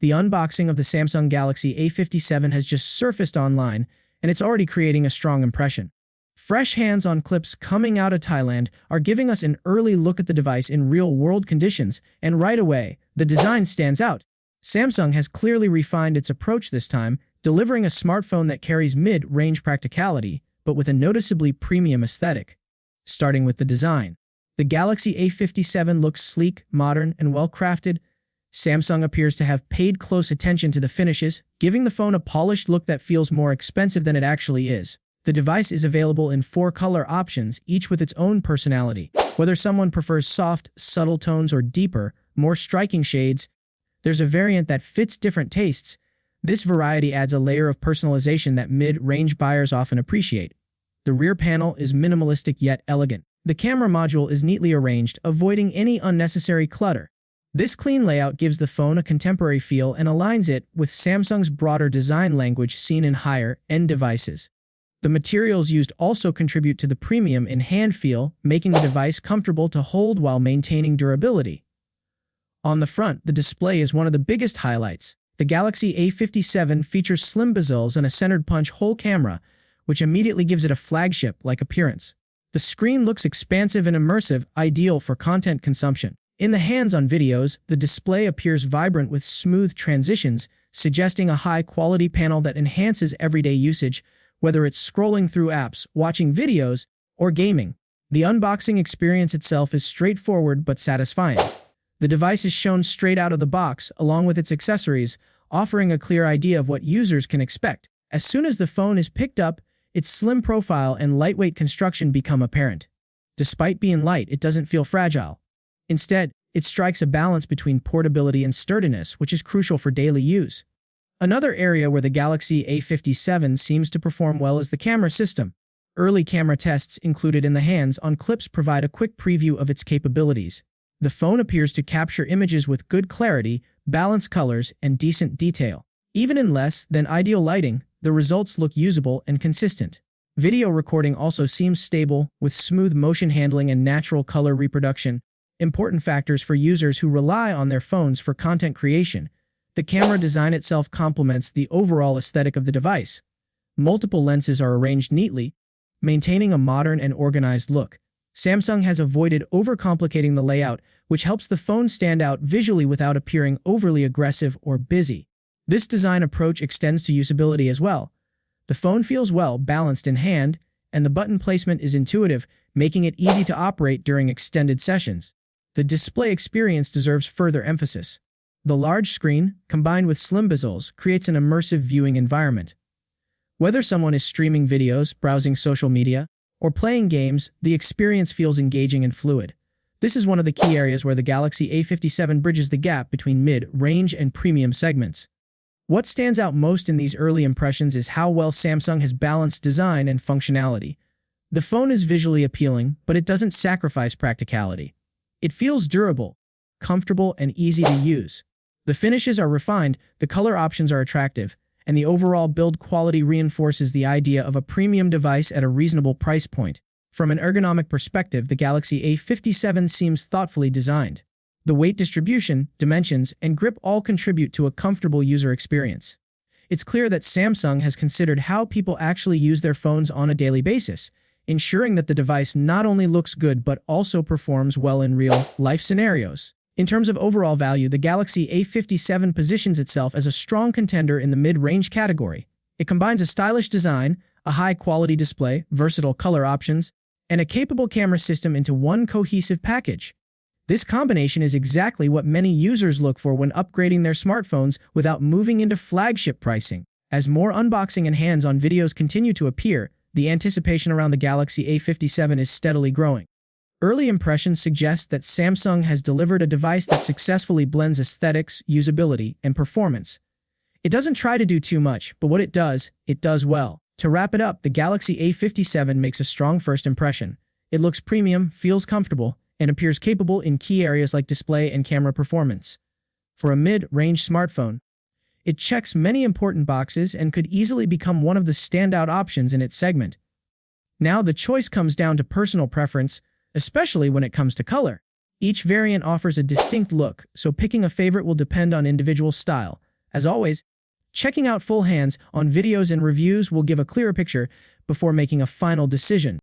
The unboxing of the Samsung Galaxy A57 has just surfaced online, and it's already creating a strong impression. Fresh hands-on clips coming out of Thailand are giving us an early look at the device in real-world conditions, and right away, the design stands out. Samsung has clearly refined its approach this time, delivering a smartphone that carries mid-range practicality, but with a noticeably premium aesthetic. Starting with the design. The Galaxy A57 looks sleek, modern, and well-crafted. Samsung appears to have paid close attention to the finishes, giving the phone a polished look that feels more expensive than it actually is. The device is available in 4 color options, each with its own personality. Whether someone prefers soft, subtle tones or deeper, more striking shades, there's a variant that fits different tastes. This variety adds a layer of personalization that mid-range buyers often appreciate. The rear panel is minimalistic yet elegant. The camera module is neatly arranged, avoiding any unnecessary clutter. This clean layout gives the phone a contemporary feel and aligns it with Samsung's broader design language seen in higher-end devices. The materials used also contribute to the premium in-hand feel, making the device comfortable to hold while maintaining durability. On the front, the display is one of the biggest highlights. The Galaxy A57 features slim bezels and a centered punch-hole camera, which immediately gives it a flagship-like appearance. The screen looks expansive and immersive, ideal for content consumption. In the hands-on videos, the display appears vibrant with smooth transitions, suggesting a high-quality panel that enhances everyday usage, whether it's scrolling through apps, watching videos, or gaming. The unboxing experience itself is straightforward but satisfying. The device is shown straight out of the box, along with its accessories, offering a clear idea of what users can expect. As soon as the phone is picked up, its slim profile and lightweight construction become apparent. Despite being light, it doesn't feel fragile. Instead, it strikes a balance between portability and sturdiness, which is crucial for daily use. Another area where the Galaxy A57 seems to perform well is the camera system. Early camera tests included in the hands-on clips provide a quick preview of its capabilities. The phone appears to capture images with good clarity, balanced colors, and decent detail. Even in less than ideal lighting, the results look usable and consistent. Video recording also seems stable, with smooth motion handling and natural color reproduction, important factors for users who rely on their phones for content creation. The camera design itself complements the overall aesthetic of the device. Multiple lenses are arranged neatly, maintaining a modern and organized look. Samsung has avoided overcomplicating the layout, which helps the phone stand out visually without appearing overly aggressive or busy. This design approach extends to usability as well. The phone feels well balanced in hand, and the button placement is intuitive, making it easy to operate during extended sessions. The display experience deserves further emphasis. The large screen, combined with slim bezels, creates an immersive viewing environment. Whether someone is streaming videos, browsing social media, or playing games, the experience feels engaging and fluid. This is one of the key areas where the Galaxy A57 bridges the gap between mid-range and premium segments. What stands out most in these early impressions is how well Samsung has balanced design and functionality. The phone is visually appealing, but it doesn't sacrifice practicality. It feels durable, comfortable, and easy to use. The finishes are refined, the color options are attractive, and the overall build quality reinforces the idea of a premium device at a reasonable price point. From an ergonomic perspective, the Galaxy A57 seems thoughtfully designed. The weight distribution, dimensions, and grip all contribute to a comfortable user experience. It's clear that Samsung has considered how people actually use their phones on a daily basis, ensuring that the device not only looks good but also performs well in real-life scenarios. In terms of overall value, the Galaxy A57 positions itself as a strong contender in the mid-range category. It combines a stylish design, a high-quality display, versatile color options, and a capable camera system into one cohesive package. This combination is exactly what many users look for when upgrading their smartphones without moving into flagship pricing. As more unboxing and hands-on videos continue to appear, the anticipation around the Galaxy A57 is steadily growing. Early impressions suggest that Samsung has delivered a device that successfully blends aesthetics, usability, and performance. It doesn't try to do too much, but what it does well. To wrap it up, the Galaxy A57 makes a strong first impression. It looks premium, feels comfortable, and appears capable in key areas like display and camera performance. For a mid-range smartphone, it checks many important boxes and could easily become one of the standout options in its segment. Now the choice comes down to personal preference, especially when it comes to color. Each variant offers a distinct look, so picking a favorite will depend on individual style, As always, checking out full hands on videos and reviews will give a clearer picture before making a final decision.